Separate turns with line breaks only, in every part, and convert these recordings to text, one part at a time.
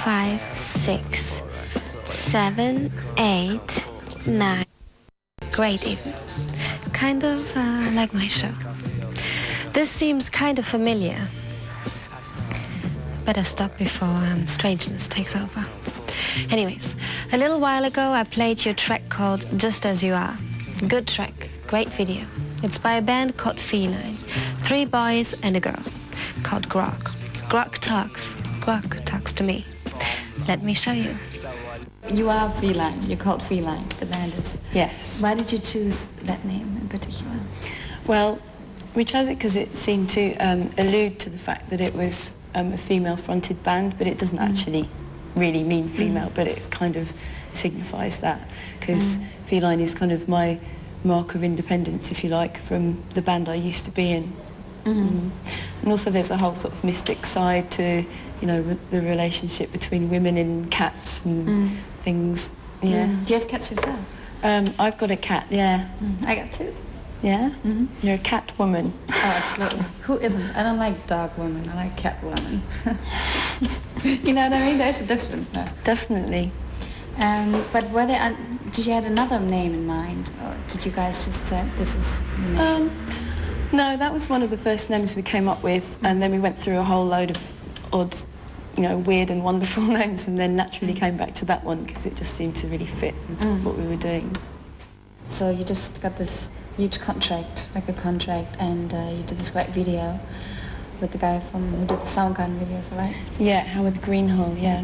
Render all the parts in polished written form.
5, 6, 7, 8, 9. Great even. Kind of like my show. This seems kind of familiar. Better stop before strangeness takes over. Anyways, a little while ago I played you a track called Just As You Are. Good track, great video. It's by a band called Feline. 3 boys and a girl called Grok. Grok talks to me. Let me show you.
You are Feline, you're called Feline, the band is.
Yes.
Why did you choose that name in particular?
Well, we chose it because it seemed to allude to the fact that it was a female-fronted band, but it doesn't actually really mean female, but it kind of signifies that, because Feline is kind of my mark of independence, if you like, from the band I used to be in. And also there's a whole sort of mystic side to, you know, the relationship between women and cats and things. Yeah.
Do you have cats yourself?
I've got a cat, yeah.
I got 2.
Yeah? You're a cat woman.
Oh, absolutely. Who isn't? I don't like dog women, I like cat women. You know what I mean? There's a difference now.
Definitely.
But were there, did you have another name in mind, or did you guys just say this is the name?
No, that was one of the first names we came up with, and then we went through a whole load of odd, you know, weird and wonderful names, and then naturally came back to that one because it just seemed to really fit with what we were doing.
So you just got this huge contract, and you did this great video with the guy who did the Soundgarden videos, right?
Yeah, Howard Greenhall, yeah.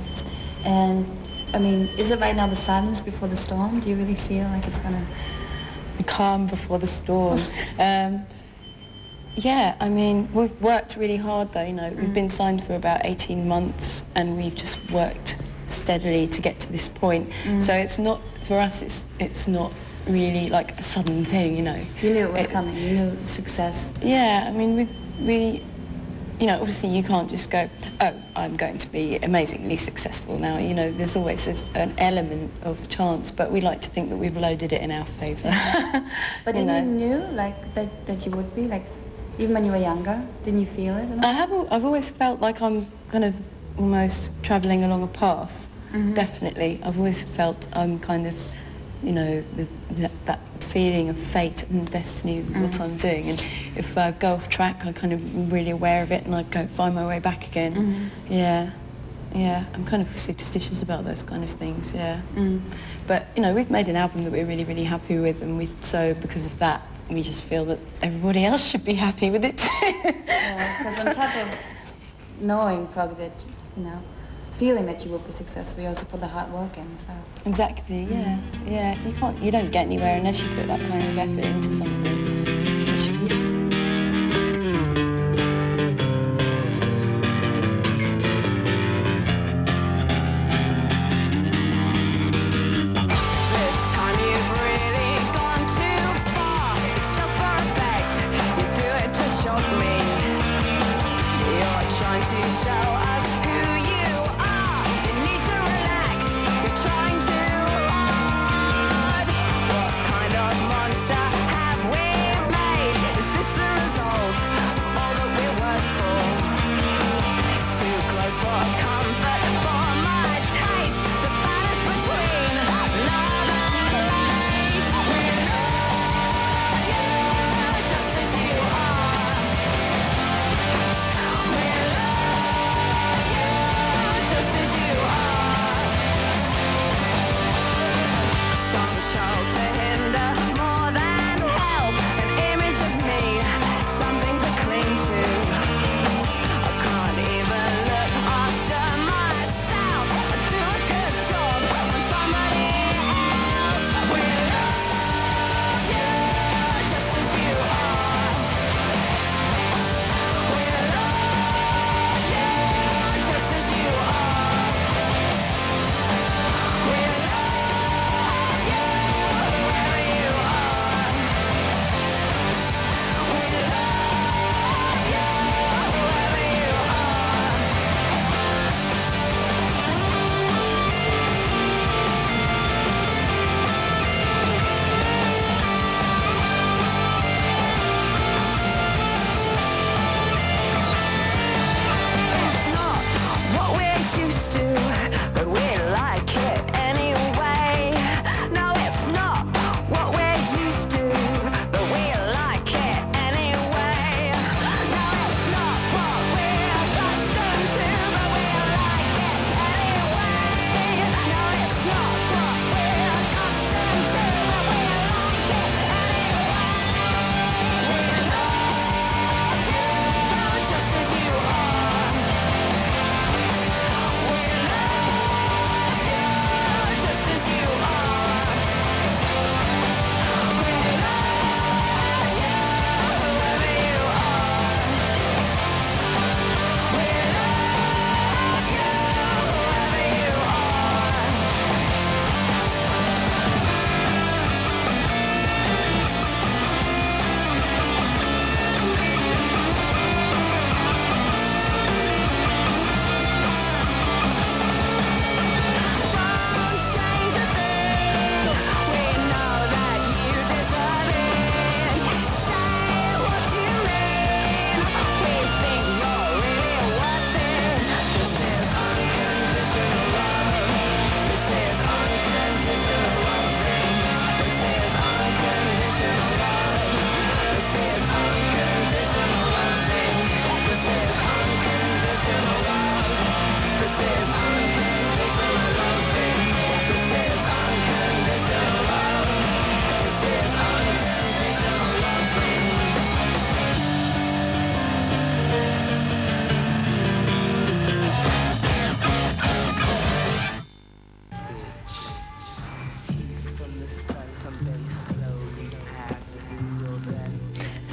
And, I mean, is it right now the silence before the storm? Do you really feel like it's gonna...
The calm before the storm. Yeah, I mean, we've worked really hard though, you know. We've been signed for about 18 months and we've just worked steadily to get to this point. So it's not, for us, it's not really like a sudden thing, you know.
You knew it was coming, you knew success.
Yeah, I mean, we you know, obviously you can't just go, oh, I'm going to be amazingly successful now. You know, there's always an element of chance, but we like to think that we've loaded it in our favour.
But didn't you knew, like, that you would be, like, even when you were younger, didn't you feel it?
I've always felt like I'm kind of almost travelling along a path, definitely. I've always felt I'm kind of, you know, that feeling of fate and destiny of what I'm doing, and if I go off track I kind of am really aware of it and I go find my way back again. Yeah, I'm kind of superstitious about those kind of things, yeah. But, you know, we've made an album that we're really, really happy with, and so because of that we just feel that everybody else should be happy with it too.
Yeah, because on top of knowing probably that, you know, feeling that you will be successful, you also put the hard work in, so...
Exactly, yeah. You don't get anywhere unless you put that kind of effort into something. Which you
to show us who you are. You need to relax. You're trying too hard. What kind of monster have we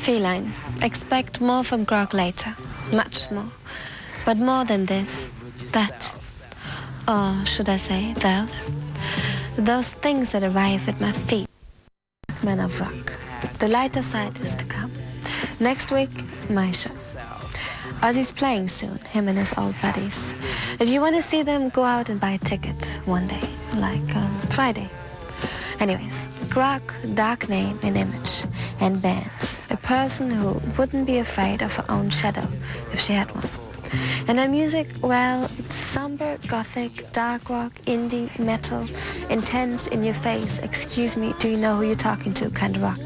Feline. Expect more from Grog later. Much more. But more than this, that, or should I say those things that arrive at my feet. Men of rock. The lighter side is to come. Next week, my show. Ozzy's playing soon, him and his old buddies. If you want to see them, go out and buy a ticket one day, like Friday. Anyways, Grog, dark name and image, and band. A person who wouldn't be afraid of her own shadow if she had one. And her music, well, it's somber, gothic, dark rock, indie, metal, intense, in your face, excuse me, do you know who you're talking to kind of rock.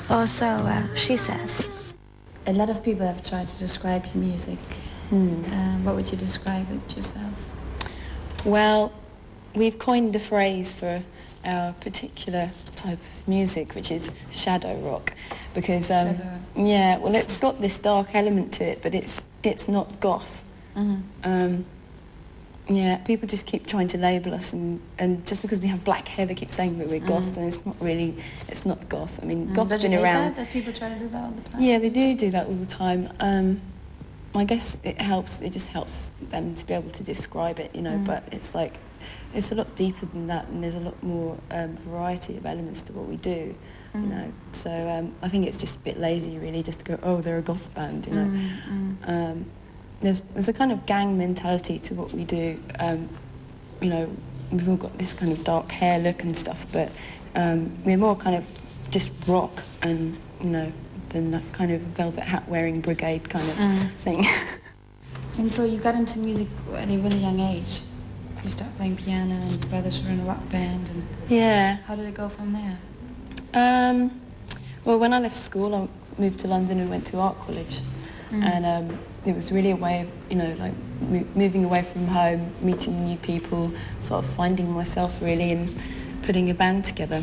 Or so she says.
A lot of people have tried to describe your music. What would you describe it yourself?
Well, we've coined a phrase for our particular type of music, which is shadow rock, because yeah, well, it's got this dark element to it, but it's not goth. Yeah, people just keep trying to label us, and just because we have black hair, they keep saying that we're goth, and it's not goth. I mean, goth's been around.
That people try to do that all the time?
Yeah, they do that all the time. I guess it just helps them to be able to describe it, you know, but it's like, it's a lot deeper than that, and there's a lot more variety of elements to what we do, you know. So I think it's just a bit lazy, really, just to go, oh, they're a goth band, you know. There's a kind of gang mentality to what we do. You know, we've all got this kind of dark hair look and stuff, but we're more kind of just rock and, you know, than that kind of velvet hat wearing brigade kind of thing.
And so you got into music at a really young age. You started playing piano and your brothers were in a rock band. And
Yeah.
how did it go from there?
Well, when I left school, I moved to London and went to art college. And it was really a way of, you know, like moving away from home, meeting new people, sort of finding myself really and putting a band together.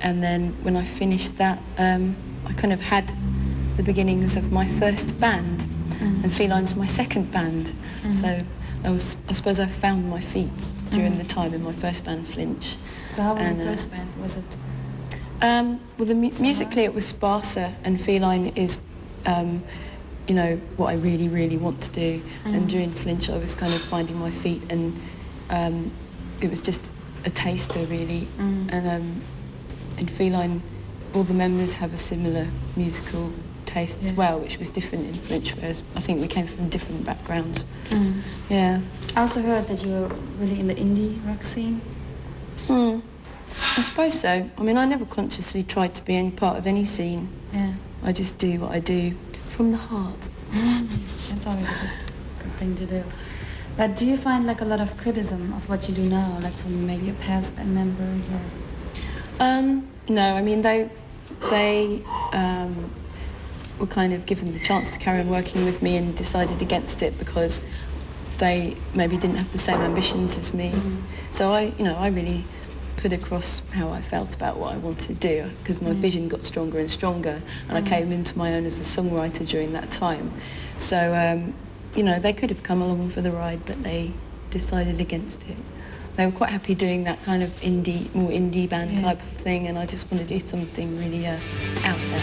And then when I finished that, I kind of had the beginnings of my first band, and Feline's my second band. So I suppose I found my feet during the time in my first band, Flinch.
So how was your first band? Was it?
Well, musically it was sparser, and Feline is, you know, what I really, really want to do. And during Flinch I was kind of finding my feet, and it was just a taster, really. And in Feline, all the members have a similar musical taste as well, which was different in Flinch, whereas I think we came from different backgrounds. Yeah.
I also heard that you were really in the indie rock scene.
I suppose so. I mean, I never consciously tried to be any part of any scene.
Yeah.
I just do what I do from the heart.
That's always a good thing to do. But do you find like a lot of criticism of what you do now, like from maybe your past band members or?
No, I mean, they were kind of given the chance to carry on working with me and decided against it because they maybe didn't have the same ambitions as me. So I really put across how I felt about what I wanted to do, because my vision got stronger and stronger, and I came into my own as a songwriter during that time. So, you know, they could have come along for the ride, but they decided against it. They were quite happy doing that kind of more indie band type of thing, and I just want to do something really out there.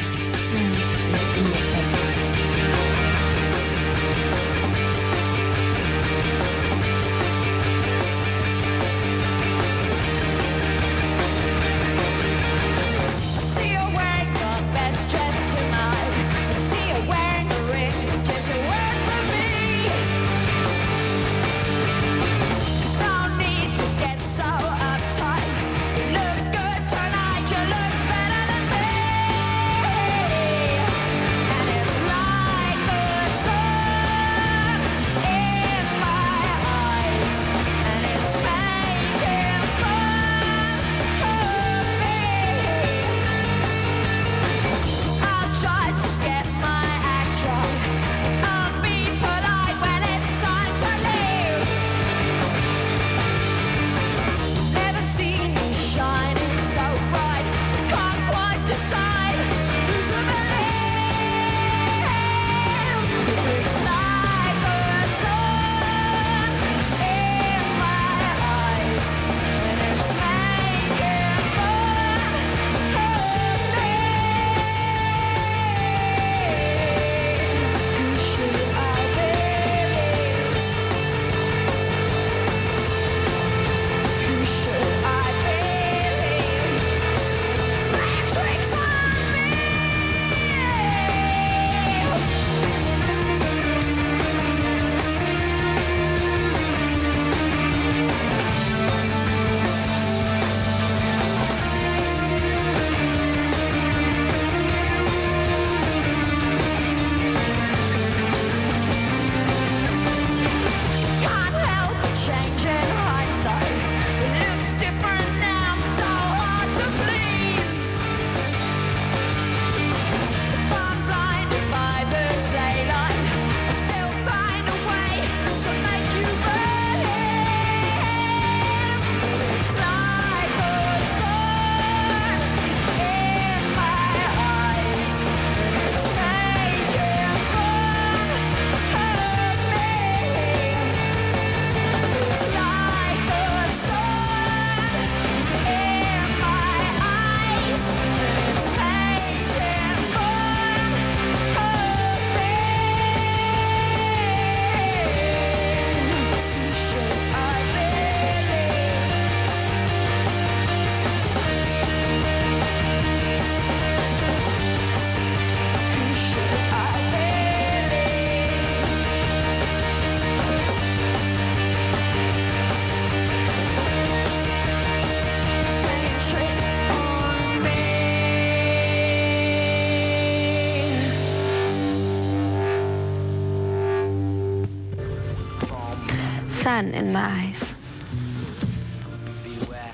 fun in my eyes.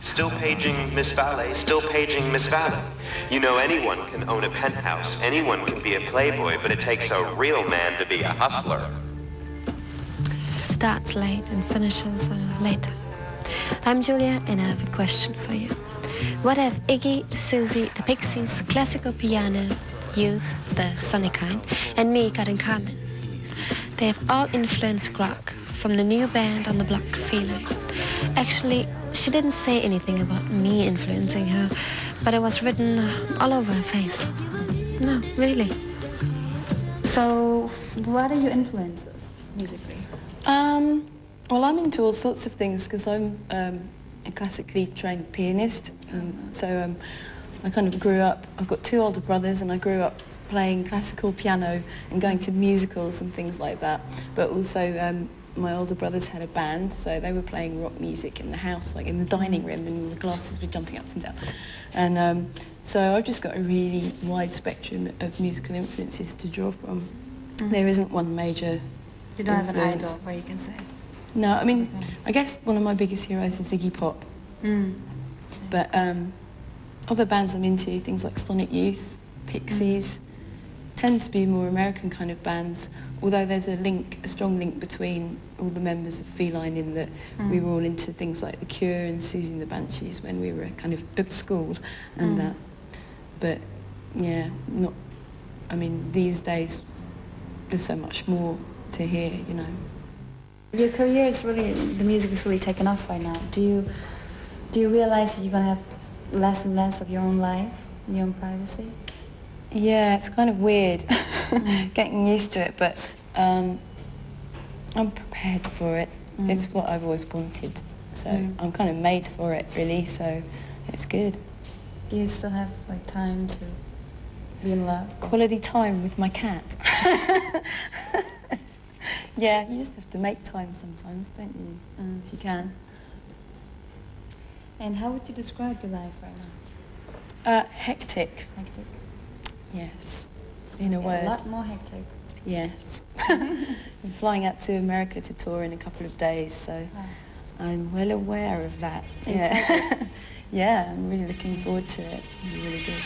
Still paging Miss Valet, still paging Miss Valet. You know, anyone can own a penthouse, anyone can be a playboy, but it takes a real man to be a hustler.
It starts late and finishes later. I'm Julia, and I have a question for you. What have Iggy, Susie, the Pixies, classical piano, Youth, the Sonic kind, and me got in common? They have all influenced rock, from the new band on the block, Feline. Actually, she didn't say anything about me influencing her, but it was written all over her face. No, really.
So, what are your influences musically?
Well, I'm into all sorts of things because I'm a classically trained pianist, and so I kind of grew up. I've got two older brothers, and I grew up playing classical piano and going to musicals and things like that. But also, my older brothers had a band, so they were playing rock music in the house, like in the dining room, and the glasses were jumping up and down. And so I've just got a really wide spectrum of musical influences to draw from.
Mm-hmm.
There isn't one major
You don't have an
influence.
idol where you can say.
No, I mean, I guess one of my biggest heroes is Iggy Pop. But other bands I'm into, things like Sonic Youth, Pixies, tend to be more American kind of bands, although there's a strong link between all the members of Feline in that we were all into things like The Cure and Susie and the Banshees when we were kind of at school and that. But yeah, I mean, these days there's so much more to hear, you know.
Your career is really, the music is really taken off right now. Do you realize that you're going to have less and less of your own life, your own privacy?
Yeah, it's kind of weird getting used to it, but I'm prepared for it. It's what I've always wanted, so I'm kind of made for it, really, so it's good.
Do you still have like time to be in love?
Quality time with my cat. Yeah, you just have to make time sometimes, don't you? If you can.
And how would you describe your life right now?
Hectic.
Hectic?
Yes, in a
Yeah,
word.
a lot more hectic.
Yes. I'm flying out to America to tour in a couple of days, so I'm well aware of that. Yeah.
Exactly.
Yeah, I'm really looking forward to it. It'll be really good.